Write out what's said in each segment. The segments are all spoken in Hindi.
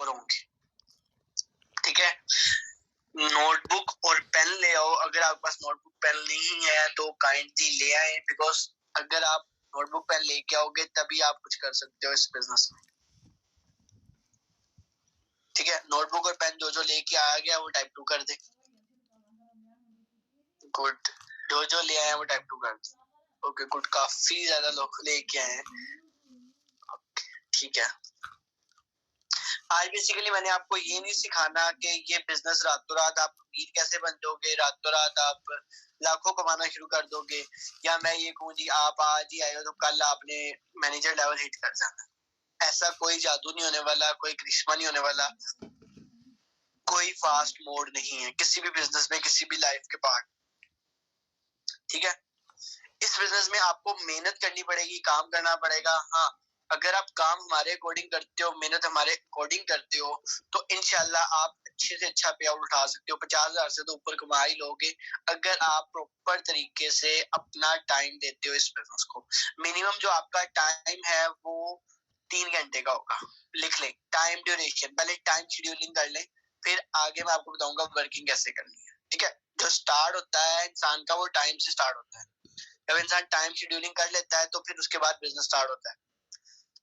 ऊपर होंगे। ठीक है, नोटबुक और पेन ले आओ। अगर आपके पास नोटबुक पेन नहीं है तो काइंडली ले आए, बिकॉज अगर आप नोटबुक पेन लेके आओगे तभी आप कुछ कर सकते हो इस बिजनेस में। ठीक है, नोटबुक और पेन जो लेके आया गया वो टाइप 2 कर दे। गुड, जो ले आए वो टाइप 2 कर दे। ओके गुड, काफी ज्यादा लोग लेके आए हैं। ठीक है, आज बेसिकली मैंने आपको ये नहीं सिखाना कि ये बिजनेस रातों रात आप अमीर कैसे बन जाओगे, रातों रात आप लाखों कमाना शुरू कर दोगे, या मैं ये कहूँ जी आप आज ही आए हो तो कल आपने मैनेजर लेवल हिट कर जाना। ऐसा कोई जादू नहीं होने वाला, कोई करिश्मा नहीं होने वाला, कोई फास्ट मोड नहीं है किसी भी बिजनेस में, किसी भी लाइफ के पार्ट। ठीक है, इस बिजनेस में आपको मेहनत करनी पड़ेगी, काम करना पड़ेगा। हाँ, अगर आप काम हमारे अकॉर्डिंग करते हो, मेहनत हमारे अकॉर्डिंग करते हो, तो इंशाल्लाह आप अच्छे से अच्छा पे आउट उठा सकते हो। 50,000 से तो ऊपर कमा ही लोगे अगर आप प्रॉपर तरीके से अपना टाइम देते हो इस बिजनेस को। मिनिमम जो आपका टाइम है वो 3 घंटे का होगा। लिख लें टाइम ड्यूरेशन, पहले टाइम शेड्यूलिंग कर लें, फिर आगे मैं आपको बताऊंगा वर्किंग कैसे करनी है। ठीक है, जो स्टार्ट होता है इंसान का वो टाइम से स्टार्ट होता है। जब इंसान टाइम शेड्यूलिंग कर लेता है तो फिर उसके बाद बिजनेस स्टार्ट होता है।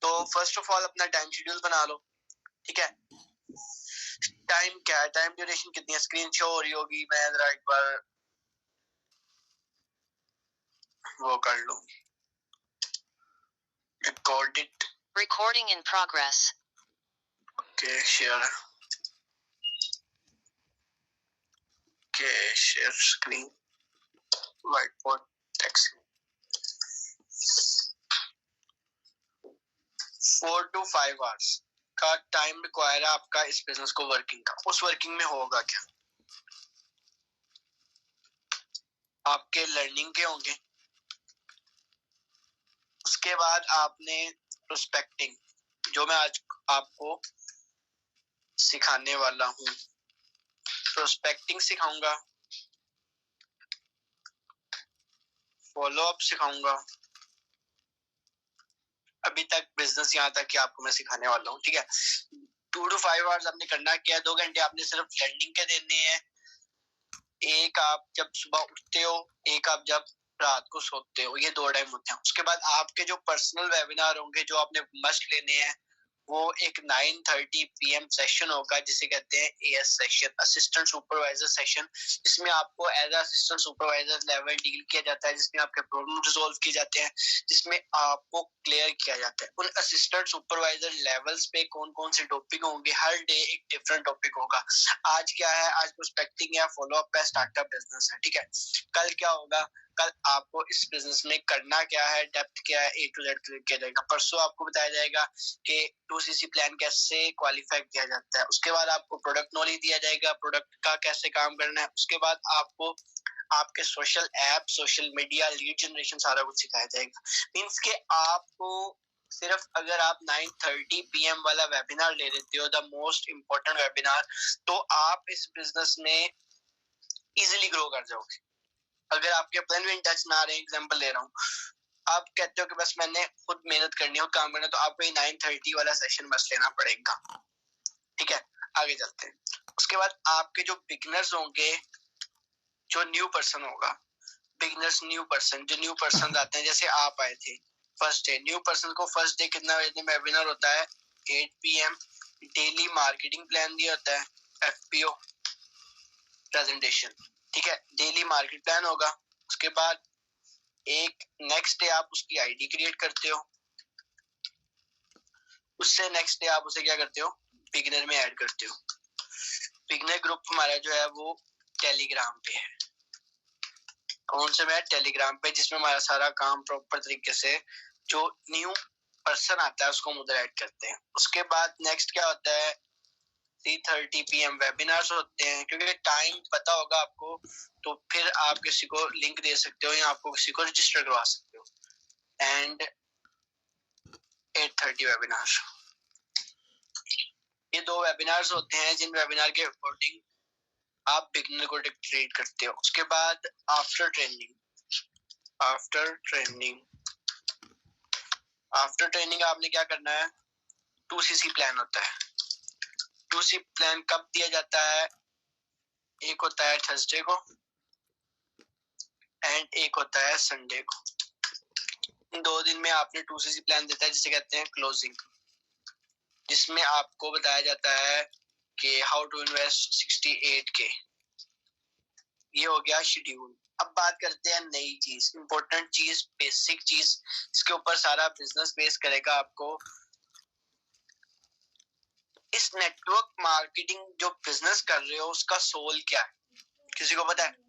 तो फर्स्ट ऑफ ऑल अपना टाइम शेड्यूल बना लो। ठीक है, टाइम क्या है, टाइम ड्यूरेशन कितनी है, स्क्रीन शो हो रही होगी, मैं जरा एक बार वो कर लूं। Recording in progress. Okay share, okay share screen, white board text. 4 to 5 hours का टाइम रिक्वायर है आपका इस बिजनेस को वर्किंग का। उस वर्किंग में होगा क्या, आपके लर्निंग के होंगे, उसके बाद आपने प्रोस्पेक्टिंग, जो मैं आज आपको सिखाने वाला हूँ, प्रोस्पेक्टिंग सिखाऊंगा, फॉलो अप सिखाऊंगा। अभी तक बिजनेस यहाँ तक कि आपको मैं सिखाने वाला हूँ। ठीक है, 2 to 5 आवर्स आपने करना क्या है, 2 घंटे आपने सिर्फ लर्निंग के देने हैं। एक आप जब सुबह उठते हो, एक आप जब रात को सोते हो, ये 2 टाइम होते हैं। उसके बाद आपके जो पर्सनल वेबिनार होंगे जो आपने मस्ट लेने हैं, वो एक 9:30 PM सेशन होगा जिसे कहते हैं AS session, assistant supervisor session, जिसमें आपको as assistant supervisor level deal किया जाता है, जिसमें आपके प्रॉब्लम रिजॉल्व किए जाते हैं, जिसमें आपको क्लियर किया जाता है। उन असिस्टेंट सुपरवाइजर लेवल्स पे कौन कौन से टॉपिक होंगे, हर डे एक डिफरेंट टॉपिक होगा। आज क्या है, आज प्रोस्पेक्टिंग है, फॉलो अप है, स्टार्टअप बिजनेस है। ठीक है, कल क्या होगा, कल आपको इस बिजनेस में करना क्या है, डेप्थ क्या है, A to Z क्लियर किया जाएगा। परसों आपको बताया जाएगा कि 2CC प्लान कैसे क्वालिफाई किया जाता है। उसके बाद आपको प्रोडक्ट नॉलेज दिया जाएगा, प्रोडक्ट का कैसे काम करना है। उसके बाद आपको आपके social app, social media, lead generation सारा कुछ सिखाया जाएगा। मींस के आपको सिर्फ अगर आप 9:30 PM वाला वेबिनार ले लेते हो, द मोस्ट इम्पोर्टेंट वेबिनार, तो आप इस बिजनेस में इजिली ग्रो कर जाओगे। अगर आपके प्लान में टच ना रहे, एग्जांपल ले रहा हूँ, आप कहते हो कि बस मैंने खुद मेहनत करनी है, काम करना है, तो आपको ये 9:30 वाला सेशन बस लेना पड़ेगा। ठीक है, आगे चलते हैं। उसके बाद आपके जो बिगिनर्स होंगे, जो न्यू पर्सन होगा, बिगिनर्स न्यू पर्सन, जो न्यू पर्सन आते हैं, जैसे आप आए थे फर्स्ट डे, न्यू पर्सन को फर्स्ट डे कितना बजे वेबिनार होता है, 8 PM। डेली मार्केटिंग प्लान दिया होता है, FPO प्रेजेंटेशन। ठीक है, डेली मार्केट प्लान होगा। उसके बाद एक नेक्स्ट डे आप उसकी आईडी क्रिएट करते हो, उससे नेक्स्ट डे आप उसे क्या करते हो, बिगिनर में ऐड करते हो। बिगिनर ग्रुप हमारा जो है वो टेलीग्राम पे है। कौन से में, टेलीग्राम पे, जिसमें हमारा सारा काम प्रॉपर तरीके से, जो न्यू पर्सन आता है उसको हम उधर ऐड करते हैं। उसके बाद नेक्स्ट क्या होता है, 3:30 PM वेबिनार्स होते हैं। क्योंकि टाइम पता होगा आपको, तो फिर आप किसी को लिंक दे सकते हो या आपको किसी को रजिस्टर करवा सकते हो। एंड 8:30 वेबिनार, ये 2 वेबिनार्स होते हैं जिन वेबिनार के अकॉर्डिंग आप बिगिनर को ट्रेड करते हो। उसके बाद आफ्टर ट्रेनिंग, आफ्टर ट्रेनिंग आपने क्या करना है, 2CC प्लान होता है। 2C प्लान कब दिया जाता है? एक होता है थर्सडे को एंड एक होता है संडे को। इन 2 दिन में आपने 2CC प्लान देता है जिसे कहते हैं क्लोजिंग, जिसमें आपको बताया जाता है कि हाउ टू इन्वेस्ट 68K। ये हो गया शेड्यूल। अब बात करते हैं नई चीज, इंपॉर्टेंट चीज, बेसिक चीज, इसके ऊपर सारा बिजनेस बेस करेगा आपको। इस नेटवर्क मार्केटिंग जो बिजनेस कर रहे हो उसका सोल क्या है? किसी को पता है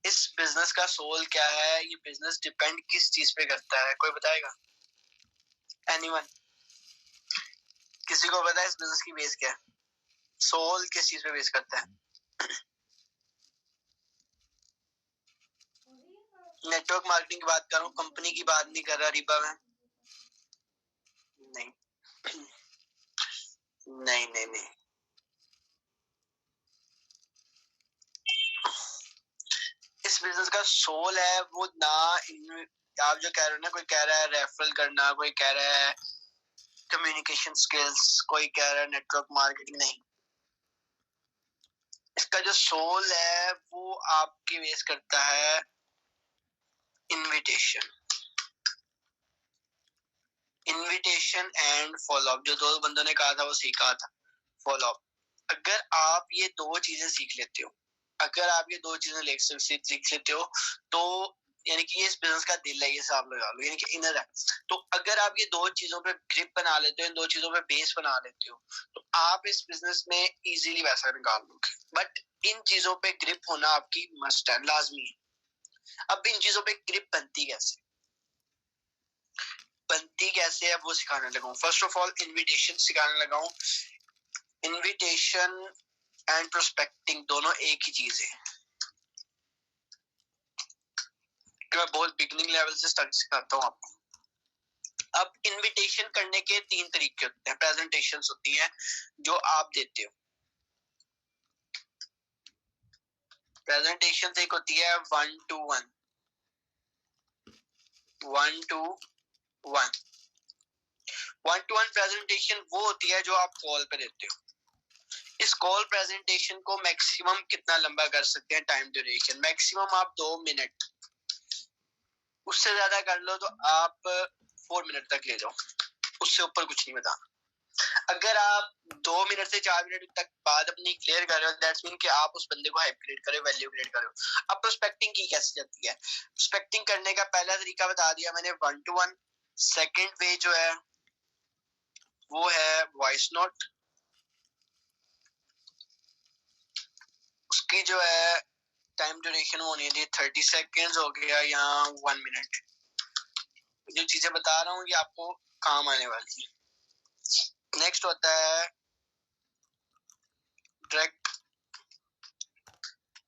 इस बिजनेस का सोल क्या है? ये बिजनेस डिपेंड किस चीज पे करता है? कोई बताएगा? एनीवन? किसी को पता है इस बिजनेस की बेस क्या है? सोल किस चीज पे बेस करता है? नेटवर्क मार्केटिंग की बात कर रहा हूँ, कंपनी की बात नहीं कर रहा रिबा में। नहीं नहीं नहीं नहीं, इस बिजनेस का सोल है वो ना आप जो कह रहे हो ना, कोई कह रहा है रेफरल करना, कोई कह रहा है कम्युनिकेशन स्किल्स, कोई कह रहा है नेटवर्क मार्केटिंग, नहीं। इसका जो सोल है वो आपकी बेस करता है इनविटेशन एंड फॉलो अप। जो 2 बंदों ने कहा था वो सही कहा था, फॉलो अप। अगर आप ये 2 चीजें सीख लेते हो, अगर आप ये 2 चीजें सीख लेते हो तो यानी कि ये इस बिजनेस का दिल है, ये हिसाब लगा लो, यानी कि इनर है। तो अगर आप ये 2 चीजों पे ग्रिप बना लेते हो, इन 2 चीजों पे बेस बना लेते हो, तो आप इस बिजनेस में इजीली पैसा निकाल लोगे। बट इन चीजों पे ग्रिप होना आपकी मस्ट है, लाजमी है। अब इन चीजों पे ग्रिप बनती कैसे है वो सिखाने लगा हूँ। फर्स्ट ऑफ ऑल इन्विटेशन सिखाने लगा हूँ। इन्विटेशन एंड प्रोस्पेक्टिंग दोनों एक ही चीज है। मैं बहुत बिगिनिंग लेवल से स्टार्ट सिखाता हूँ आपको। अब इनविटेशन करने के 3 तरीके होते हैं, प्रेजेंटेशंस होती हैं जो आप देते हो। प्रेजेंटेशन एक होती है 1-to-1 प्रेजेंटेशन वो होती है जो आप कॉल पे देते हो। इस कॉल प्रेजेंटेशन को मैक्सिमम कितना लंबा कर सकते हैं? टाइम ड्यूरेशन मैक्सिमम आप 2 मिनट, उससे ज्यादा कर लो तो आप 4 मिनट तक ले जाओ, उससे ऊपर कुछ नहीं बताना। अगर आप 2 मिनट से 4 मिनट तक बात अपनी क्लियर कर रहे हो, दैट्स मीन कि आप उस बंदे को हाइप क्रिएट कर रहे हो, वैल्यू क्रिएट कर रहे हो। अब प्रोस्पेक्टिंग की कैसे जाती है? प्रोस्पेक्टिंग करने का पहला तरीका बता दिया मैंने, 1-to-1। सेकंड वे जो है वो है वॉइस नोट। उसकी जो है टाइम ड्यूरेशन होनी है 30 सेकेंड्स हो गया या 1 मिनट। जो चीजें बता रहा हूँ ये आपको काम आने वाली है। नेक्स्ट होता है डायरेक्ट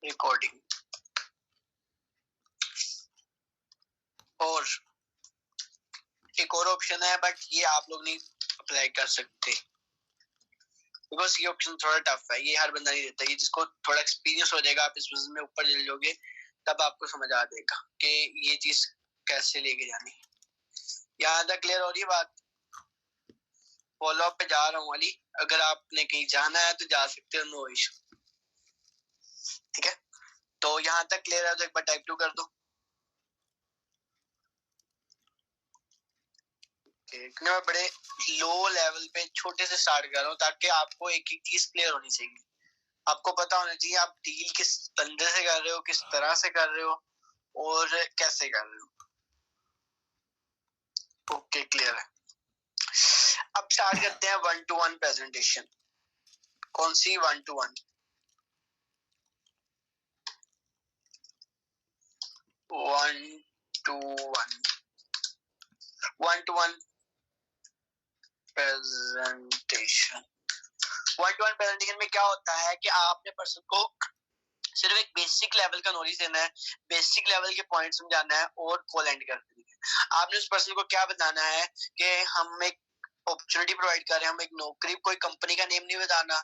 रिकॉर्डिंग, और एक और ऑप्शन है बट ये आप लोग नहीं अप्लाई कर सकते बिकॉज ये ऑप्शन थोड़ा टफ है, ये हर बंदा नहीं देता। ये जिसको थोड़ा एक्सपीरियंस हो जाएगा, आप इस बिजनेस में ऊपर चले जाओगे, तब आपको समझ आ जाएगा कि ये चीज कैसे लेके जानी। यहाँ तक क्लियर हो रही है बात? फॉलो अप पे जा रहा हूँ अली, अगर आपने कहीं जाना है तो जा सकते हो, नो इशू। ठीक है, तो यहाँ तक क्लियर है तो एक बार टाइप 2 कर दो। मैं बड़े लो लेवल पे छोटे से स्टार्ट कर रहा हूँ ताकि आपको एक एक चीज क्लियर होनी चाहिए। आपको पता होना चाहिए आप डील किस बंदे से कर रहे हो, किस तरह से कर रहे हो और कैसे कर रहे हो। ओके, क्लियर है। अब स्टार्ट करते हैं 1-to-1 प्रेजेंटेशन। कौन सी 1-to-1? 1-to-1 presentation. 1-to-1 presentation में क्या होता है कि आपने पर्सन को सिर्फ एक बेसिक लेवल का नॉलेज देना है, बेसिक लेवल के पॉइंट समझाना है और कॉल एंड कर देनी है। आपने उस पर्सन को क्या बताना है कि हम एक अपॉर्चुनिटी प्रोवाइड कर रहे हैं, हम एक नौकरी, कोई कंपनी का नेम नहीं बताना,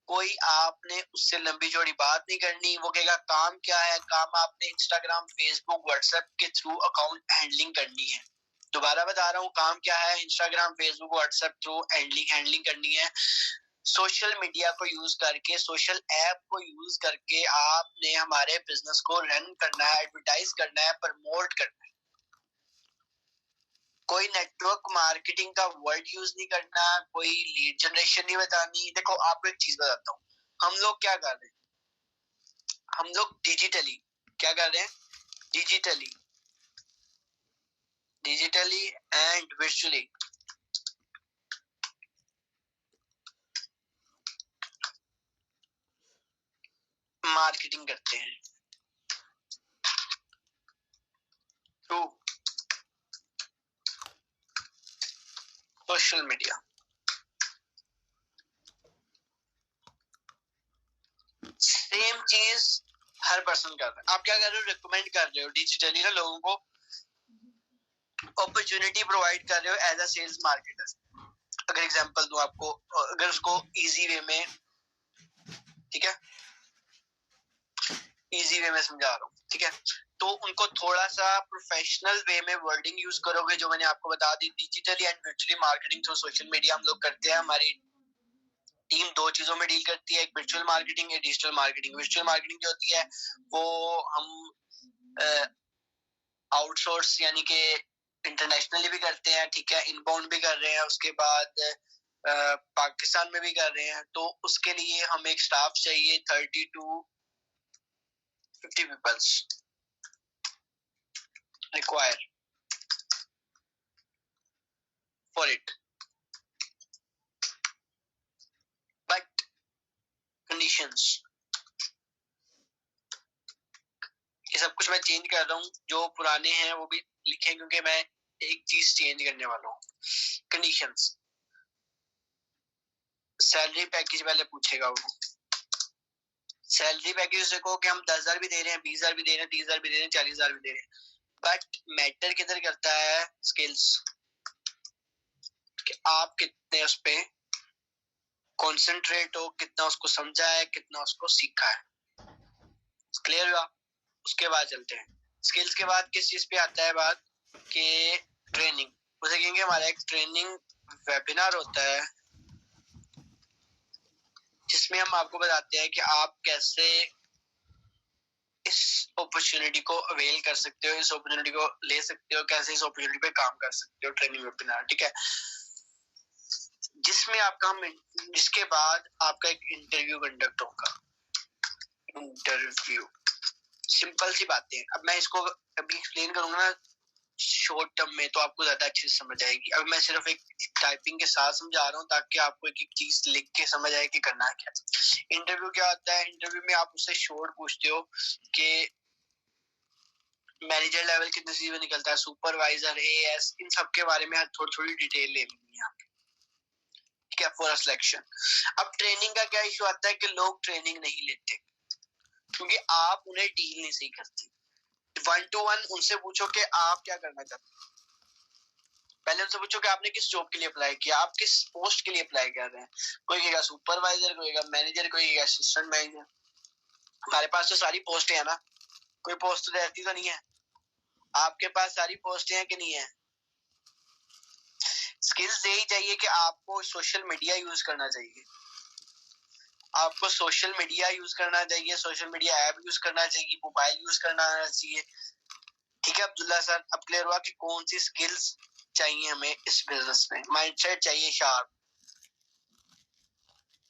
कोई आपने उससे लंबी चौड़ी बात नहीं करनी। वो कहेगा काम क्या है, काम आपने इंस्टाग्राम, फेसबुक, व्हाट्सएप के थ्रू अकाउंट हैंडलिंग करनी है। दोबारा बता रहा हूँ, काम क्या है, Instagram, Facebook, WhatsApp through handling करनी है। सोशल मीडिया को यूज करके, सोशल ऐप को यूज करके आपने हमारे बिजनेस को रन करना है, एडवर्टाइज करना है, प्रमोट करना है। कोई नेटवर्क मार्केटिंग का वर्ड यूज नहीं करना, कोई लीड जनरेशन नहीं बतानी। देखो आपको एक चीज बताता हूँ, हम लोग क्या कर रहे हैं, हम लोग डिजिटली क्या कर रहे हैं, डिजिटली एंड वर्चुअली मार्केटिंग करते हैं थ्रू सोशल मीडिया। सेम चीज हर पर्सन कर रहा है। आप क्या कर रहे हो, रिकमेंड कर रहे हो डिजिटली ना लोगों को, अपॉर्चुनिटी प्रोवाइड कर रहे हो एज अ सेल्स मार्केटर। अगर एग्जांपल दूं आपको, अगर उसको इजी वे में, ठीक है, इजी वे में समझा रहा हूँ, ठीक है, तो उनको थोड़ा सा प्रोफेशनल वे में वर्डिंग यूज करोगे, जो मैंने आपको बता दी। Digitally and virtually marketing through social media हम लोग करते हैं। हमारी टीम दो चीजों में डील करती है, एक वर्चुअल मार्केटिंग, एक डिजिटल मार्केटिंग। वर्चुअल मार्केटिंग जो होती है वो हम आउटसोर्स यानी कि इंटरनेशनली भी करते हैं, ठीक है, इनबाउंड भी कर रहे हैं, उसके बाद पाकिस्तान में भी कर रहे हैं। तो उसके लिए हमें एक स्टाफ चाहिए 30 to 50 peoples require for it, but conditions, ये सब कुछ मैं चेंज कर रहा हूँ, जो पुराने हैं वो भी लिखे, क्योंकि मैं एक चीज चेंज करने वाला हूँ। कंडीशंस, सैलरी पैकेज पहले पूछेगा वो। सैलरी पैकेज उसे कहो कि हम 10,000 भी दे रहे हैं, 20,000 भी दे रहे हैं, 30,000 भी दे रहे हैं, 40,000 भी दे रहे हैं, बट मैटर किधर करता है, स्किल्स, कि आप कितने उस पे कॉन्सेंट्रेट हो, कितना उसको समझा है, कितना उसको सीखा है। क्लियर हुआ? उसके बाद चलते हैं स्किल्स के बाद किस चीज पे आता है बात, कि ट्रेनिंग। उसे कहेंगे हमारा एक ट्रेनिंग वेबिनार होता है जिसमें हम आपको बताते हैं कि आप कैसे इस अपॉर्चुनिटी को अवेल कर सकते हो, इस अपॉर्चुनिटी को ले सकते हो, कैसे इस अपॉर्चुनिटी पे काम कर सकते हो। ट्रेनिंग वेबिनार, ठीक है, जिसमें आपका, जिसके बाद आपका एक इंटरव्यू कंडक्ट होगा। इंटरव्यू सिंपल सी बातें, अब मैं इसको अभी एक्सप्लेन करूंगा ना शॉर्ट टर्म में, तो आपको ज्यादा अच्छे से समझ आएगी। अब मैं सिर्फ एक टाइपिंग के साथ समझा रहा हूँ ताकि आपको एक एक चीज लिख के समझ आए कि करना है क्या। इंटरव्यू क्या होता है, इंटरव्यू में आप उससे शॉर्ट पूछते हो कि मैनेजर लेवल कितने सीधे निकलता है, सुपरवाइजर, एएस, इन सब के बारे में थोड़ी थोड़ी डिटेल ले लेनी है, ठीक है, फॉर सिलेक्शन। अब ट्रेनिंग का क्या इशू आता है कि लोग ट्रेनिंग नहीं लेते क्योंकि आप उन्हें डील नहीं सही करते। 1 to 1 उनसे पूछो कि आप क्या करना चाहते हैं। पहले उनसे पूछो कि आपने किस जॉब के लिए अप्लाई किया, आप किस पोस्ट के लिए अप्लाई कर रहे हैं। कोई कहेगा सुपरवाइजर, कोई कहेगा मैनेजर, कोई कहेगा असिस्टेंट मैनेजर। हमारे पास तो सारी पोस्टें हैं ना, कोई पोस्ट तो रहती तो नहीं है। आपके पास सारी पोस्टें हैं कि नहीं है। स्किल्स यही चाहिए कि आपको सोशल मीडिया यूज करना चाहिए, आपको सोशल मीडिया यूज करना चाहिए, सोशल मीडिया ऐप यूज करना चाहिए, मोबाइल यूज करना आना चाहिए, ठीक है अब्दुल्ला सर। अब क्लियर हुआ कि कौन सी स्किल्स चाहिए हमें इस बिजनेस में। माइंडसेट चाहिए शार्प।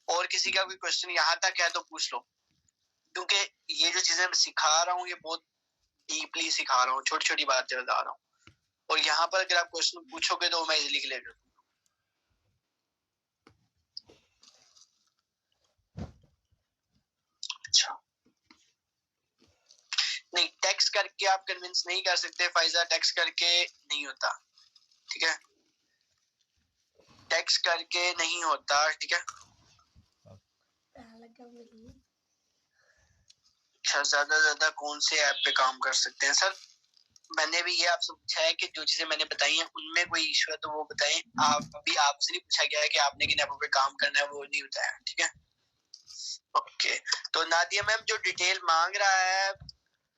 और किसी का कोई क्वेश्चन यहाँ तक है तो पूछ लो, क्योंकि ये जो चीजें मैं सिखा रहा हूँ ये बहुत डीपली सिखा रहा हूँ, छोटी छोटी बातें बता रहा हूँ, और यहाँ पर अगर आप क्वेश्चन पूछोगे तो मैं इजीली क्लियर कर दूंगा। अच्छा, नहीं, टेक्स्ट करके आप कन्विंस नहीं कर सकते फाइजा, टेक्स्ट करके नहीं होता, ठीक है, टेक्स्ट करके नहीं होता, ठीक है। अच्छा, ज्यादा कौन से ऐप पे काम कर सकते हैं सर? मैंने भी ये आपसे पूछा है कि जो चीजें मैंने बताई हैं उनमें कोई इशू है तो वो बताएं। आप भी, आपसे नहीं पूछा गया है कि आपने किन ऐपों पे काम करना है, वो नहीं बताया, ठीक है। ओके, तो नादिया मैम जो डिटेल मांग रहा है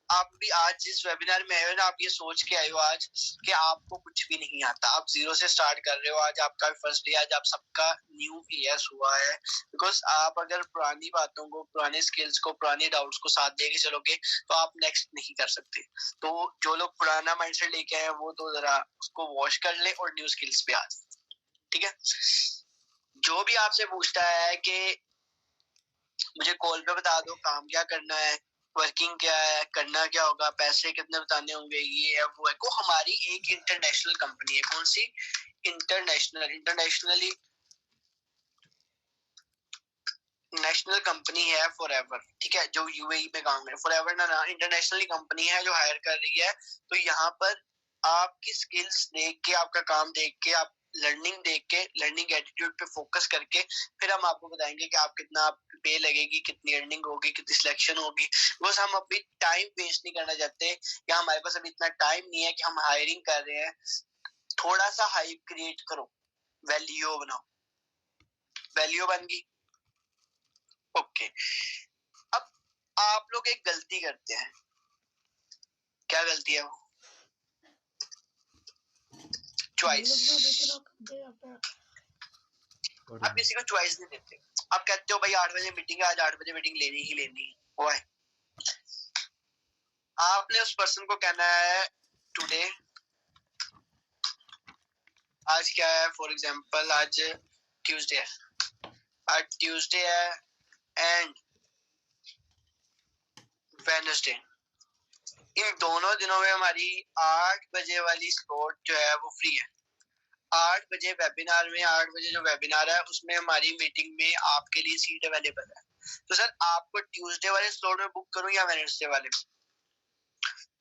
आप भी आज इस वेबिनार में आए हो ना, आप ये सोच के आए हो आज कि आपको कुछ भी नहीं आता, आप जीरो से स्टार्ट कर रहे हो। आज आपका फर्स्ट डे, आज आप सबका न्यू ईयर हुआ है। बिकॉज आप अगर पुरानी बातों को, पुराने स्किल्स को, पुराने डाउट्स को साथ लेके चलोगे तो आप नेक्स्ट नहीं कर सकते। तो जो लोग पुराना माइंडसेट लेके आए वो तो जरा उसको वॉश कर ले और न्यू स्किल्स पे आ। ठीक है, जो भी आपसे पूछता है कि मुझे कॉल पे बता दो काम क्या करना है, वर्किंग क्या है, करना क्या होगा, पैसे कितने बताने होंगे, ये है वो है, को हमारी एक इंटरनेशनल कंपनी है। कौन सी? इंटरनेशनली नेशनल कंपनी है फॉरएवर। ठीक है, जो यूएई में काम है फॉरएवर ना, इंटरनेशनली कंपनी है जो हायर कर रही है। तो यहाँ पर आपकी स्किल्स देख के, आपका काम देख के, आप लर्निंग देख के, लर्निंग एटीट्यूड पे फोकस करके फिर हम आपको बताएंगे कि आप कितना आपकी पे लगेगी, कितनी अर्निंग होगी, कितनी सिलेक्शन होगी। बस हम अभी टाइम वेस्ट नहीं करना चाहते, या हमारे पास अभी इतना टाइम नहीं है कि हम हायरिंग कर रहे हैं। थोड़ा सा हाइप क्रिएट करो, वैल्यू बनाओ। वैल्यू बन गई, ओके। अब आप लोग एक गलती करते हैं, क्या गलती है वो? चॉइस। आप किसी को चॉइस नहीं देते, आप कहते हो भाई 8 बजे मीटिंग है, आज 8 बजे मीटिंग लेनी ही लेनी है। वो है, आपने उस पर्सन को कहना है टुडे, आज क्या है, फॉर एग्जांपल आज ट्यूसडे है, आज ट्यूसडे है एंड वेडनेसडे। इन दोनों दिनों में हमारी 8 बजे वाली स्लॉट जो है वो फ्री है। 8 बजे वेबिनार में, 8 बजे जो वेबिनार है उसमें हमारी मीटिंग में आपके लिए सीट अवेलेबल है। तो सर आपको ट्यूसडे वाले स्लॉट में बुक करूं या वेडनेसडे वाले?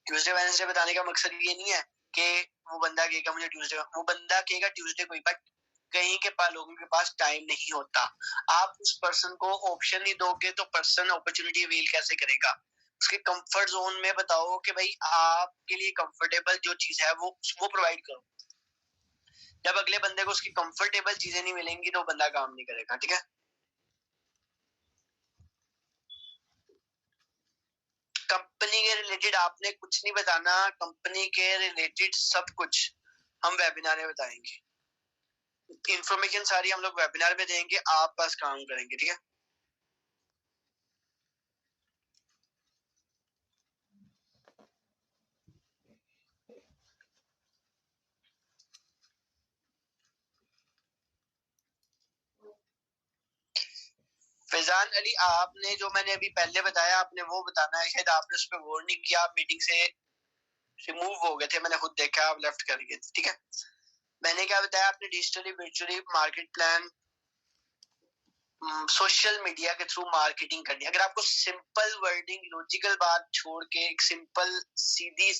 ट्यूसडे वेडनेसडे बताने का मकसद ये नहीं है कि वो बंदा कहेगा मुझे ट्यूसडे, वो बंदा कहेगा ट्यूसडे कोई, बट कहीं के पास लोगों के पास टाइम नहीं होता। आप उस पर्सन को ऑप्शन नहीं दोगे तो पर्सन अपॉर्चुनिटी अवेल कैसे करेगा? उसके कंफर्ट जोन में बताओ कि भाई आपके लिए कंफर्टेबल जो चीज है वो प्रोवाइड करो। जब अगले बंदे को उसकी कंफर्टेबल चीजें नहीं मिलेंगी तो बंदा काम नहीं करेगा। ठीक है, कंपनी के रिलेटेड आपने कुछ नहीं बताना, कंपनी के रिलेटेड सब कुछ हम वेबिनार में बताएंगे। इंफॉर्मेशन सारी हम लोग वेबिनार में देंगे, आप बस काम करेंगे। ठीक है, फैजान अली, आपने जो मैंने अभी पहले बताया आपने वो बताना है, शायद आपने उस पर गौर नहीं किया, आप मीटिंग से रिमूव हो गए थे, मैंने खुद देखा आप लेफ्ट कर गए थे। ठीक है, मैंने क्या बताया, आपने digitally virtually market plan social media के थ्रू मार्केटिंग करनी है। अगर आपको सिंपल वर्डिंग, लॉजिकल बात छोड़ के एक सिंपल सीधी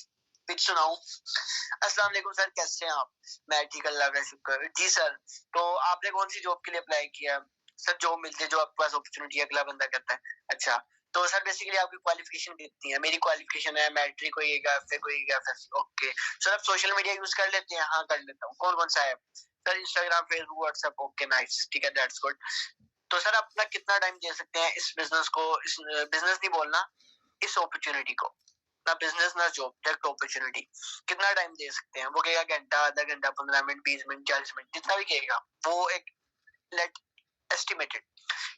पिच सुनाऊं, अस्सलाम वालेकुम सर, कैसे हैं आप? मैं ठीक, अल्लाह का शुक्र। जी सर, तो आपने कौन सी जॉब के लिए अप्लाई किया? सर जॉब मिलती है जो आपके पास अपॉर्चुनिटी, अगला बंदा कहता है अच्छा, तो सर बेसिकली आपकी क्वालिफिकेशन कितनी है? मेरी क्वालिफिकेशन है मैट्रिक होइएगा, एफए होइएगा, एफएससी। ओके सर, आप सोशल मीडिया यूज कर लेते हैं? हाँ कर लेता हूँ। कौन कौन सा है? Sir Instagram, Facebook, WhatsApp. Okay nice, ठीक है, दैट्स गुड। तो सर अपना कितना टाइम दे सकते हैं इस बिजनेस को, इस बिजनेस नहीं बोलना, इस अपॉर्चुनिटी को, ना बिजनेस ना जॉब, डायरेक्ट अपॉर्चुनिटी, कितना टाइम दे सकते हैं? वो कहेगा घंटा, आधा घंटा, 15 मिनट, 20 मिनट, 40 मिनट, जितना भी कहेगा वो एक लेट एस्टिमेटेड।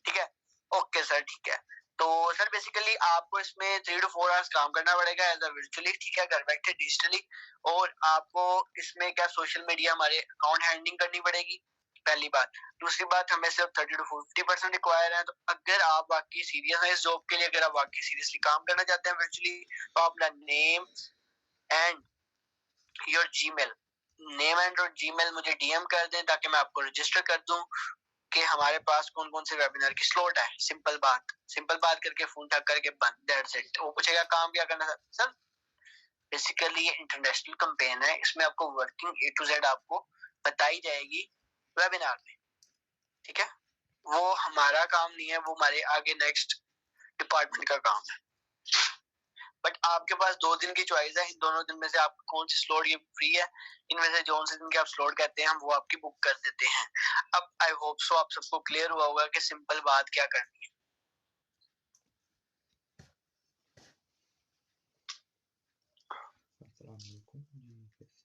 ठीक है, ओके सर, ठीक है। तो सर बेसिकली आपको इसमें 3 to 4 आवर्स काम करना पड़ेगा एज अ वर्चुअली, ठीक है, घर बैठे डिजिटली। और आपको इसमें क्या सोशल मीडिया हमारे अकाउंट हैंडलिंग करनी पड़ेगी, पहली बात। दूसरी बात, हमें सिर्फ 30 to 50% रिक्वायर है। तो अगर आप वाकई सीरियस हैं इस जॉब के लिए, अगर आप वाकई सीरियसली काम करना चाहते हैं वर्चुअली, तो आप अपना name and your Gmail, name and your Gmail मुझे डीएम कर दें ताकि मैं आपको रजिस्टर कर दूं कि हमारे पास कौन कौन से वेबिनार की स्लॉट है। सिंपल बात करके फोन ठक करके बंद, दैट्स इट। वो पूछेगा काम क्या करना है सर? बेसिकली ये इंटरनेशनल कैंपेन है, इसमें आपको वर्किंग ए टू जेड आपको बताई जाएगी वेबिनार में। ठीक है, वो हमारा काम नहीं है, वो हमारे आगे नेक्स्ट डिपार्टमेंट का काम है। बट आपके पास 2 दिन की चॉइस है, इन दोनों दिन में से आप कौन सी स्लॉट, ये फ्री है, इनमें से जो से दिन के आप स्लॉट कहते हैं हम वो आपकी बुक कर देते हैं। अब आई होप सो आप सबको क्लियर हुआ होगा कि सिंपल बात क्या करनी है।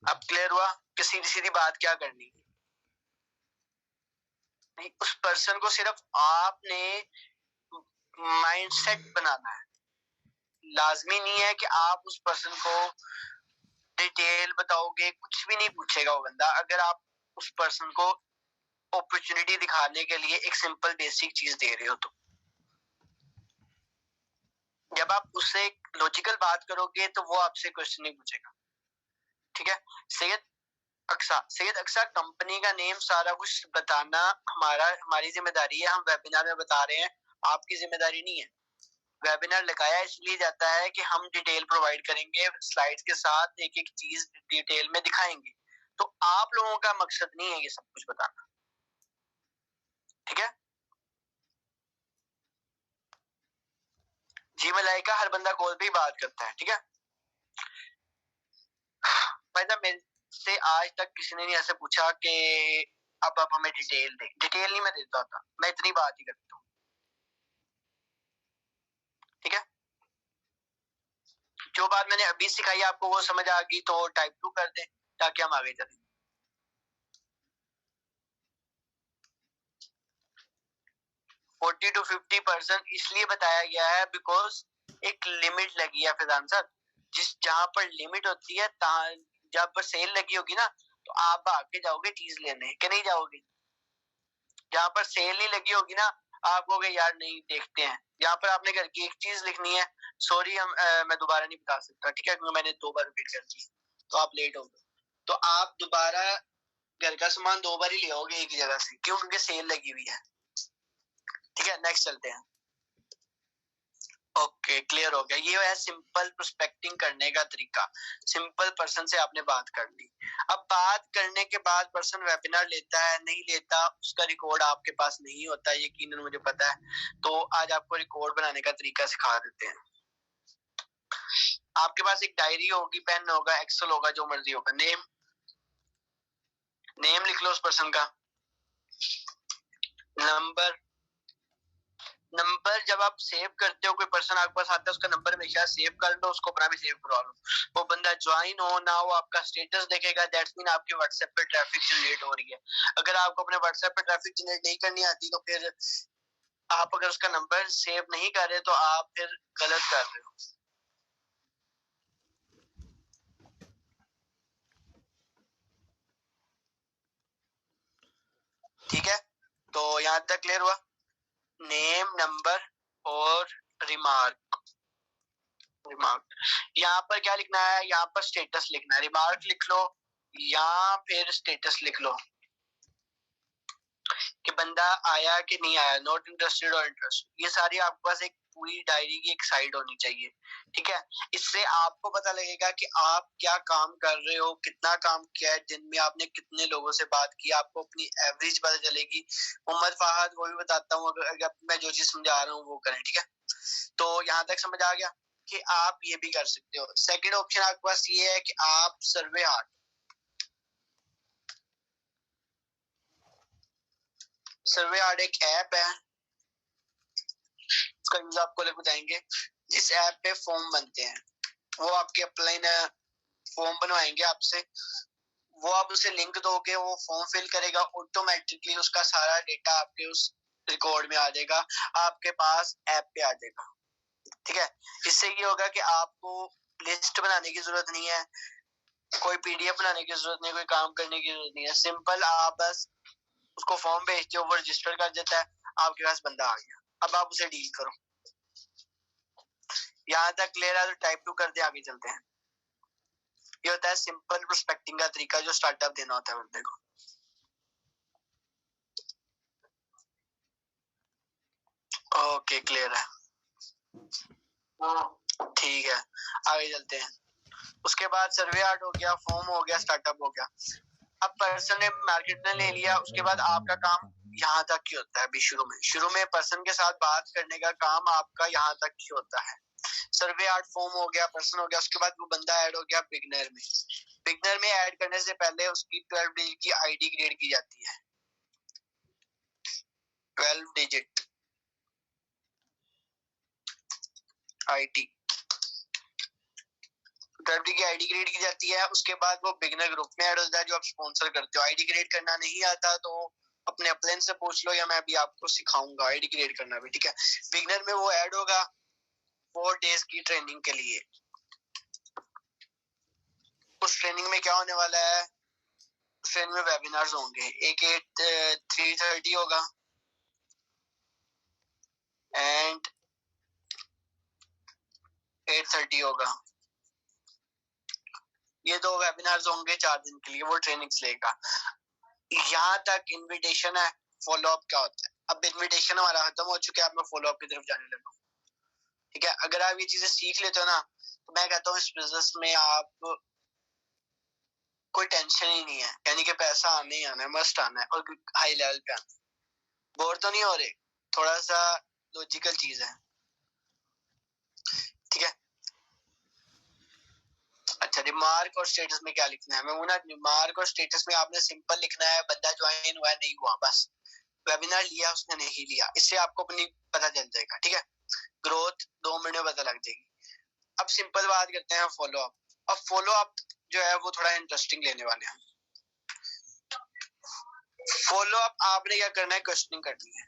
अब क्लियर हुआ कि सीधी सीधी बात क्या करनी है। उस पर्सन को सिर्फ आपने माइंडसेट बनाना है। लाजमी नहीं है कि आप उस पर्सन को डिटेल बताओगे, कुछ भी नहीं पूछेगा वो बंदा। अगर आप उस पर्सन को अपॉर्चुनिटी दिखाने के लिए एक सिंपल बेसिक चीज दे रहे हो, तो जब आप उससे लॉजिकल बात करोगे तो वो आपसे क्वेश्चन नहीं पूछेगा। ठीक है। सैयद अक्सा कंपनी का नेम, सारा कुछ बताना हमारी जिम्मेदारी है। हम वेबिनार में बता रहे हैं, आपकी जिम्मेदारी नहीं है। वेबिनार लगाया इसलिए जाता है कि हम डिटेल प्रोवाइड करेंगे, स्लाइड्स के साथ एक एक चीज डिटेल में दिखाएंगे। तो आप लोगों का मकसद नहीं है ये सब कुछ बताना। ठीक है जी। मलाइका, हर बंदा कॉल पे ही बात करता है। ठीक है भाई साहब, मेरे से आज तक किसी ने नहीं ऐसे पूछा कि अब आप हमें डिटेल दें। डिटेल नहीं मैं देता होता, मैं इतनी बात ही करता हूँ। ठीक है, जो बात मैंने अभी सिखाई आपको वो समझ आ गई तो टाइप 2 कर दें ताकि हम आगे चलें। 40 to 50% इसलिए बताया गया है बिकॉज एक लिमिट लगी है फिजान सर। जहां पर लिमिट होती है, जब पर सेल लगी होगी ना, तो आप आगे जाओगे चीज लेने, कि नहीं जाओगे? जहां पर सेल नहीं लगी होगी ना, आप कहोगे यार नहीं देखते हैं। जहां पर आपने घर की एक चीज लिखनी है, सॉरी मैं दोबारा नहीं बता सकता, ठीक है, क्योंकि मैंने 2 बार रिपीट कर दी तो आप लेट हो गए। तो आप दोबारा घर का सामान 2 बार ही ले आओगे एक ही जगह से, क्यों? क्योंकि सेल लगी हुई है। ठीक है, नेक्स्ट चलते हैं। ओके, क्लियर हो गया। ये है सिंपल प्रोस्पेक्टिंग करने का तरीका। सिंपल पर्सन से आपने बात कर ली। अब बात करने के बाद पर्सन वेबिनार लेता है नहीं लेता, उसका रिकॉर्ड आपके पास नहीं होता, यकीनन मुझे पता है। तो आज आपको रिकॉर्ड बनाने का तरीका सिखा देते हैं। आपके पास एक डायरी होगी, पेन होगा, एक्सेल होगा, जो मर्जी होगा। नेम लिख लो उस पर्सन का। नंबर जब आप सेव करते हो, कोई पर्सन आपके पास आता है, उसका नंबर हमेशा सेव कर लो, उसको अपना भी सेव करवा लो। वो बंदा ज्वाइन हो ना हो, आपका स्टेटस देखेगा, दैट्स मीन आपके व्हाट्सएप पे ट्रैफिक जनरेट हो रही है। अगर आपको अपने व्हाट्सएप पे ट्रैफिक जनरेट नहीं करनी आती, तो फिर आप अगर उसका नंबर सेव नहीं कर रहे तो आप फिर गलत कर रहे हो। ठीक है, तो यहाँ तक क्लियर हुआ। नेम, नंबर और रिमार्क। यहाँ पर क्या लिखना है? यहाँ पर स्टेटस लिखना है। रिमार्क लिख लो या फिर स्टेटस लिख लो कि बंदा आया कि नहीं आया, नॉट इंटरेस्टेड और इंटरेस्टेड। ये सारी आपके पास एक पूरी डायरी की एक साइड होनी चाहिए। ठीक है, इससे आपको पता लगेगा कि आप क्या काम कर रहे हो, कितना काम किया है दिन में, आपने कितने लोगों से बात की, आपको अपनी एवरेज पता चलेगी। मोहम्मद फहद को भी बताता हूँ, अगर मैं जो चीज समझा रहा हूँ वो करें। ठीक है, तो यहाँ तक समझ आ गया कि आप ये भी कर सकते हो। सेकेंड ऑप्शन आपके पास ये है कि आप सर्वे हार्ट, सर्वे हार्ट एक ऐप है, उसका यूज आपको लोग बताएंगे। जिस ऐप पे फॉर्म बनते हैं, वो आपके अपलाइन फॉर्म बनवाएंगे आपसे, वो आप उसे लिंक दोगे, वो फॉर्म फिल करेगा, ऑटोमेटिकली उसका सारा डेटा आपके उस रिकॉर्ड में आ जाएगा, आपके पास ऐप पे आ जाएगा। ठीक है, इससे ये होगा कि आपको लिस्ट बनाने की जरूरत नहीं है, कोई पीडीएफ बनाने की जरूरत नहीं, कोई काम करने की जरूरत नहीं है। सिंपल आप बस उसको फॉर्म भेजते हो, वो रजिस्टर कर देता है, आपके पास बंदा आ गया। अब आप उसे डील करो। यहाँ तक क्लियर है तो टाइप 2 कर दे, आगे चलते हैं। ये होता है सिंपल प्रोस्पेक्टिंग का तरीका, जो स्टार्टअप देना होता है बंदे को। ओके, क्लियर है, ठीक है, आगे चलते हैं। उसके बाद सर्वे आर्ट हो गया, फॉर्म हो गया, स्टार्टअप हो गया। अब पर्सन ने मार्केट में ले लिया, उसके बाद आपका काम यहाँ तक ही होता है। अभी शुरू में पर्सन के साथ बात करने का काम आपका यहाँ तक ही होता है। सर्वे आर्ट, फॉर्म हो गया, पर्सन हो गया, उसके बाद वो बंदा ऐड हो गया बिगनर में। बिगनर में ऐड करने से पहले उसकी 12 डिजिट की आईडी क्रिएट की जाती है। 12 डिजिट आईडी WebD की आईडी क्रिएट की जाती है, उसके बाद वो बिगनर ग्रुप में ऐड होता है जो आप स्पॉन्सर करते हो। आईडी क्रिएट करना नहीं आता तो अपने अपलाइन से पूछ लो, या मैं अभी आपको सिखाऊंगा आईडी क्रिएट करना भी, ठीक है। बिगनर में वो ऐड होगा 4 डेज की ट्रेनिंग के लिए। उस ट्रेनिंग में क्या होने वाला है, उस ट्रेनिंग में वेबिनार्स होंगे। एक 3:30 होगा एंड 8:30 होगा। ये 2 वेबिनार्स होंगे 4 दिन के लिए, वो ट्रेनिंग्स लेगा। यहाँ तक इनविटेशन है। फॉलो अप क्या होता है, अब इनविटेशन हमारा खत्म हो चुका है, अब मैं फॉलो अप की तरफ जाने लगा हूँ, ठीक है। अगर आप ये चीजें सीख लेते हो ना, तो मैं कहता हूँ इस बिजनेस में आप कोई टेंशन ही नहीं है, यानी कि पैसा आने ही आना है, मस्ट आना है और हाई लेवल पे आना है। बोर तो नहीं हो रहे, थोड़ा सा लॉजिकल चीज है, ठीक है। अच्छा, रिमार्क और स्टेटस में क्या लिखना है, मैं वो ना, रिमार्क और स्टेटस में आपने सिंपल लिखना है बंदा ज्वाइन हुआ नहीं हुआ, बस वेबिनार लिया उसने नहीं लिया, इससे आपको अपनी पता चल जाएगा, ठीक है। ग्रोथ 2 मिनट में पता लग जाएगी। अब सिंपल बात करते हैं फॉलो अप। अब फॉलो अप जो है वो थोड़ा इंटरेस्टिंग लेने वाले हैं। फॉलो अप आपने क्या करना है, क्वेश्चनिंग करनी है।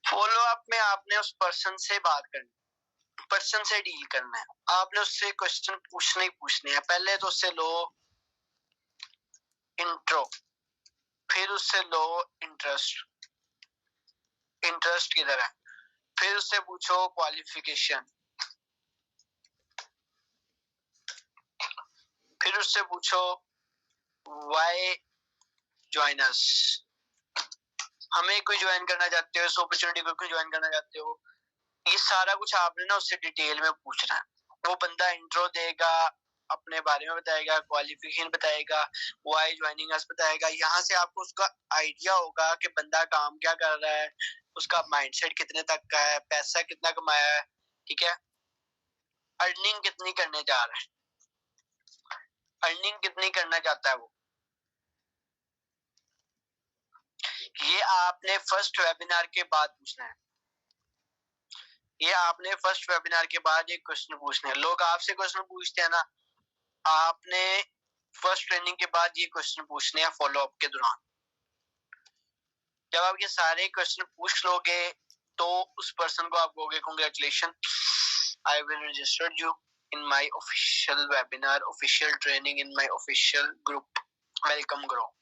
फॉलो अप में आपने उस पर्सन से बात करनी, पर्सन से डील करना है, आपने उससे क्वेश्चन पूछने ही पूछने हैं। पहले तो उससे लो इंट्रो, फिर उससे लो इंटरेस्ट, इंटरेस्ट किधर है, फिर उससे पूछो क्वालिफिकेशन, फिर उससे पूछो व्हाई ज्वाइन अस, हमें कोई ज्वाइन करना चाहते हो, इस अपॉर्चुनिटी को क्यों ज्वाइन करना चाहते हो। ये सारा कुछ आपने ना उससे डिटेल में पूछना है। वो बंदा इंट्रो देगा, अपने बारे में बताएगा, क्वालिफिकेशन बताएगा, व्हाई ज्वाइनिंग अस बताएगा। यहाँ से आपको उसका आइडिया होगा कि बंदा काम क्या कर रहा है, उसका माइंडसेट कितने तक का है, पैसा कितना कमाया है, ठीक है, अर्निंग कितनी करने जा रहा है, अर्निंग कितनी करना चाहता है वो। ये आपने फर्स्ट वेबिनार के बाद पूछना है। ये आपने फर्स्ट वेबिनार के बाद एक क्वेश्चन पूछना है। लोग आपसे क्वेश्चन पूछते हैं ना, आपने फर्स्ट ट्रेनिंग के बाद ये क्वेश्चन पूछने हैं फॉलो अप के दौरान। जब आप ये सारे क्वेश्चन पूछ लोगे तो उस पर्सन को आप कहोगे congratulation, I will register you in my official webinar, official training in my official group, welcome grow.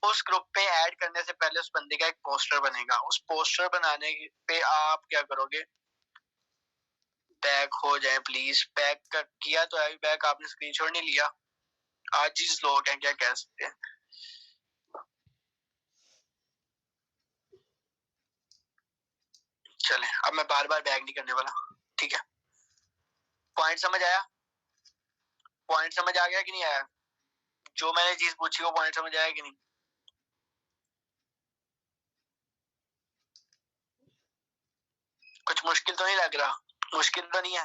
उस ग्रुप पे ऐड करने से पहले उस बंदे का एक पोस्टर बनेगा। उस पोस्टर बनाने पे आप क्या करोगे, बैक हो जाए प्लीज। बैक किया तो है, बैक आपने स्क्रीनशॉट नहीं लिया, आज ही लोग हैं, क्या कह सकते हैं। चले, अब मैं बार बार बैक नहीं करने वाला, ठीक है। पॉइंट समझ आया, पॉइंट समझ आ गया कि नहीं आया, जो मैंने चीज पूछी वो पॉइंट समझ आया कि नहीं। कुछ मुश्किल तो नहीं लग रहा, मुश्किल तो नहीं है,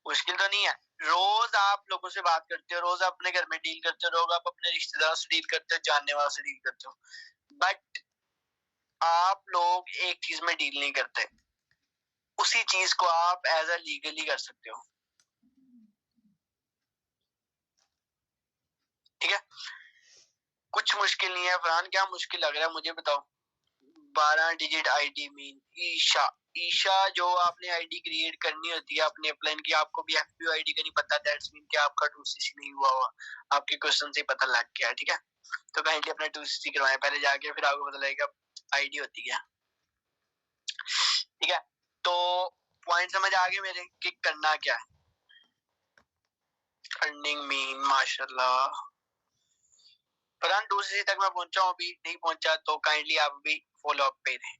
मुश्किल तो नहीं है। रोज आप लोगों से बात करते हो, रोज आप अपने घर में डील करते हो, रोज आप अपने रिश्तेदारों से डील करते हो, जानने वालों से डील करते हो, बट आप लोग एक चीज में डील नहीं करते, उसी चीज को आप एज अ लीगली कर सकते हो, ठीक है। कुछ मुश्किल नहीं है। फरहान क्या मुश्किल लग रहा है मुझे बताओ। 12 digit ID mean Isha, Isha जो आपने आईडी क्रिएट करनी होती है अपने प्लान की, आपको भी एफपीओ आईडी का नहीं पता, दैट्स मीन कि आपका 2cc नहीं हुआ हुआ, आपके क्वेश्चन से पता लग गया है, ठीक है। तो काइंडली अपना 2cc करवाएं पहले जाके, फिर आपको पता लगेगा आईडी होती है, ठीक है। तो पॉइंट समझ आ गए मेरे कि करना क्या है। अर्निंग मीन माशाल्लाह फरहान 2cc तक मैं पहुंचा हूं, अभी नहीं पहुंचा तो काइंडली आप भी फॉलो अप पे रहें।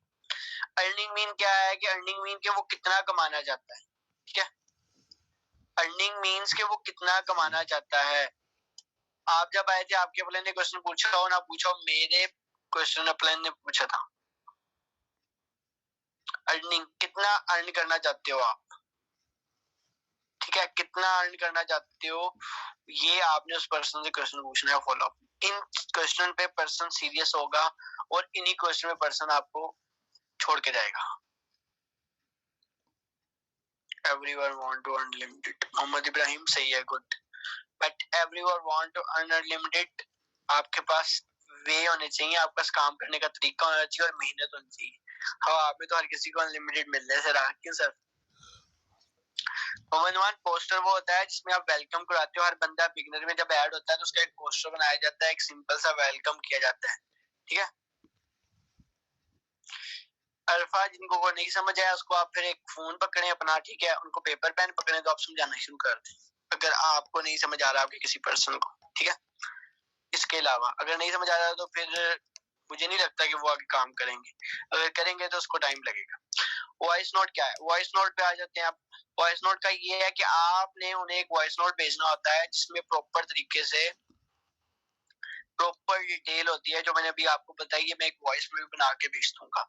अर्निंग मीन क्या है कि अर्निंग मीन के वो कितना कमाना चाहता है, ठीक है। अर्निंग मीन्स के वो कितना कमाना चाहता है। आप जब आए थे आपके प्लान ने क्वेश्चन पूछा हो ना पूछा हो, मेरे क्वेश्चन प्लान ने पूछा था अर्निंग कितना अर्न करना चाहते हो आप, ठीक है, कितना अर्न करना चाहते हो, ये आपने उस पर्सन से क्वेश्चन पूछना है फॉलो अप। इन क्वेश्चन पे पर्सन सीरियस होगा और इन्हीं क्वेश्चन पे पर्सन आपको छोड़ के जाएगा। Everyone want to unlimited. Mohammad Ibrahim सही है, good. But everyone want to earn unlimited. आपके पास वे होने चाहिए, आपके पास काम करने का तरीका होना चाहिए और मेहनत होनी चाहिए. हाँ, आप में तो हर किसी को अनलिमिटेड मिल रहा है सर. क्यों सर? मोहम्मद पोस्टर वो होता है जिसमें आप वेलकम कराते हो. हर बंदा बिगनर में जब ऐड होता है तो उसका एक पोस्टर बनाया जाता है, एक सिंपल सा वेलकम किया जाता है. ठीक है. अल्फा जिनको को नहीं समझ आया उसको आप फिर एक फोन पकड़े अपना, ठीक है, उनको पेपर पेन पकड़े तो आप समझाना शुरू कर दें अगर आपको नहीं समझ आ रहा आपके किसी पर्सन को. ठीक है. इसके अलावा अगर नहीं समझ आ रहा तो फिर मुझे नहीं लगता कि वो आगे काम करेंगे. अगर करेंगे तो उसको टाइम लगेगा. वॉइस नोट क्या है? वॉइस नोट पे आ जाते हैं आप. वॉइस नोट का ये है कि आपने उन्हें एक वॉइस नोट भेजना होता है जिसमें प्रॉपर तरीके से प्रॉपर डिटेल होती है जो मैंने अभी आपको बताई है. मैं एक वॉइस में बना के भेज दूंगा.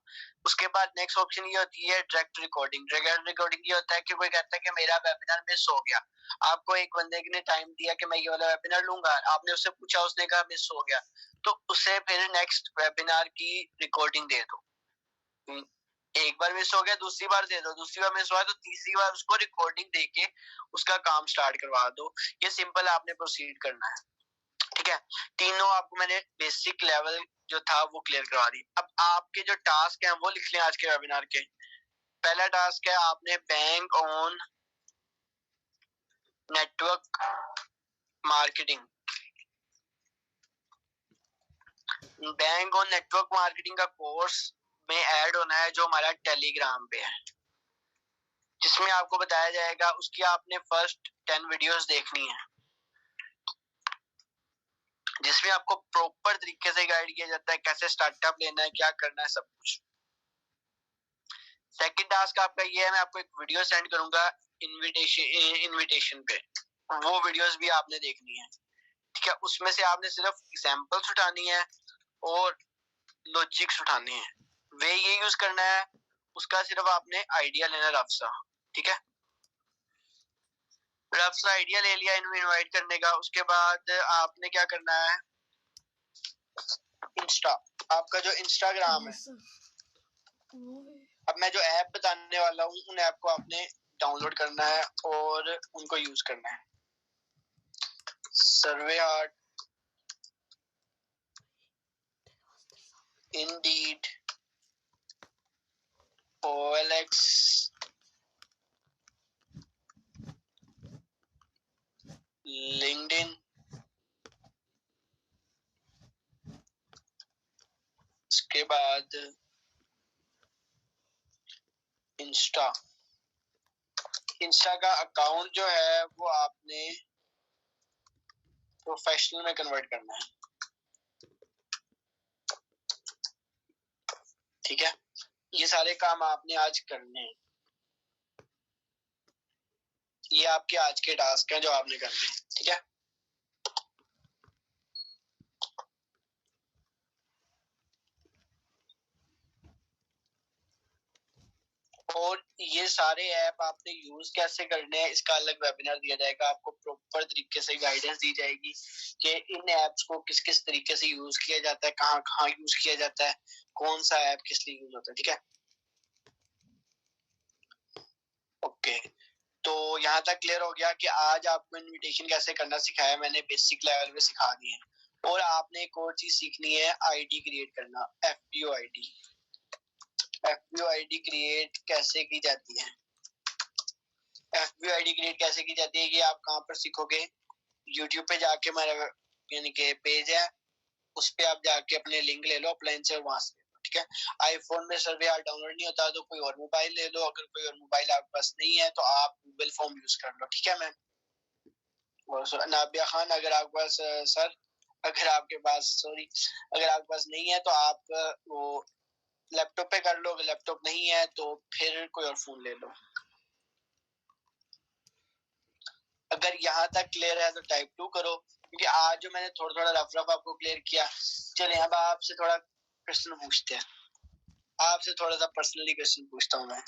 उसके बाद नेक्स्ट ऑप्शन ये होती है डायरेक्ट रिकॉर्डिंग. डायरेक्ट रिकॉर्डिंग ये होता है कि कोई कहता है कि मेरा वेबिनार मिस हो गया. आपको एक बंदे ने टाइम दिया कि मैं ये वाला वेबिनार लूंगा, आपने उससे पूछा, उसने कहा मिस हो गया, तो उसे फिर नेक्स्ट वेबिनार की रिकॉर्डिंग दे दो. एक बार मिस हो गया, दूसरी बार दे दो, दूसरी बार मिस हुआ तो तीसरी बार उसको रिकॉर्डिंग देके उसका काम स्टार्ट करवा दो. ये सिंपल आपने प्रोसीड करना है. ठीक है. तीनों आपको मैंने बेसिक लेवल जो था वो क्लियर करवा दी. अब आपके जो टास्क हैं वो लिख लें आज के वेबिनार के. पहला टास्क है आपने bank on network marketing. Bank on network marketing का कोर्स में ऐड होना है जो हमारा टेलीग्राम पे है, जिसमें आपको बताया जाएगा. उसकी आपने फर्स्ट 10 वीडियोस देखनी है जिसमें आपको प्रॉपर तरीके से गाइड किया जाता है कैसे स्टार्टअप लेना है, क्या करना है, सब कुछ. सेकंड टास्क आपका ये है, मैं आपको एक वीडियो सेंड करूंगा इनविटेशन पे. वो वीडियोस भी आपने देखनी है. ठीक है. उसमें से आपने सिर्फ एग्जांपल्स उठानी है और लॉजिक्स उठाने हैं. वे ये यूज करना है, उसका सिर्फ आपने आइडिया लेना रफ सा. ठीक है. रफ सा आइडिया ले लिया इनवाइट करने का. उसके बाद आपने क्या करना है, इंस्टा, आपका जो इंस्टाग्राम है, अब मैं जो ऐप बताने वाला हूँ उन ऐप को आपने डाउनलोड करना है और उनको यूज करना है. Survey heart, Indeed, OLX, LinkedIn, उसके बाद इंस्टा. इंस्टा का अकाउंट जो है वो आपने प्रोफेशनल में कन्वर्ट करना है. ठीक है. ये सारे काम आपने आज करने हैं. ये आपके आज के टास्क हैं जो आपने करने हैं. ठीक है. और ये सारे ऐप आपने यूज कैसे करने हैं इसका अलग वेबिनार दिया जाएगा. आपको प्रॉपर तरीके से गाइडेंस दी जाएगी कि इन ऐप्स को किस किस तरीके से यूज किया जाता है, कहाँ कहाँ यूज किया जाता है, कौन सा ऐप किस लिए यूज होता है. ठीक है. ओके. तो यहाँ तक क्लियर हो गया कि आज आपको इनविटेशन कैसे करना सिखाया मैंने, बेसिक लेवल पे सिखा दिए. और आपने एक और चीज सीखनी है, आईडी क्रिएट करना. FBO आईडी क्रिएट कैसे की जाती है. FBO आईडी क्रिएट कैसे की जाती है ये आप कहाँ पर सीखोगे. यूट्यूब पे जाके मेरा यानी कि पेज है, उस पे आप जाके अपने लिंक ले लो अपलाइन से, वहां से. ठीक है. आईफोन में सर्वे यार डाउनलोड नहीं होता तो कोई और मोबाइल ले लो. अगर कोई और मोबाइल आपके पास नहीं है तो आप गूगल फॉर्म यूज कर लो. ठीक है. मैं नाबिया खान, अगर आपके पास सर अगर आपके पास नहीं है तो आप वो लैपटॉप पे कर लो. लैपटॉप नहीं है तो फिर कोई और फोन ले लो. अगर यहाँ तक क्लियर है तो टाइप 2 करो, क्योंकि आज जो मैंने थोड़ा थोड़ा रफ आपको क्लियर किया. चलिए अब आपसे थोड़ा क्वेश्चन पूछते हैं. आपसे थोड़ा सा पर्सनली क्वेश्चन पूछता हूँ मैं.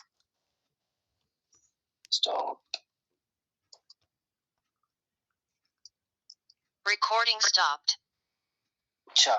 स्टॉप. Recording stopped. अच्छा.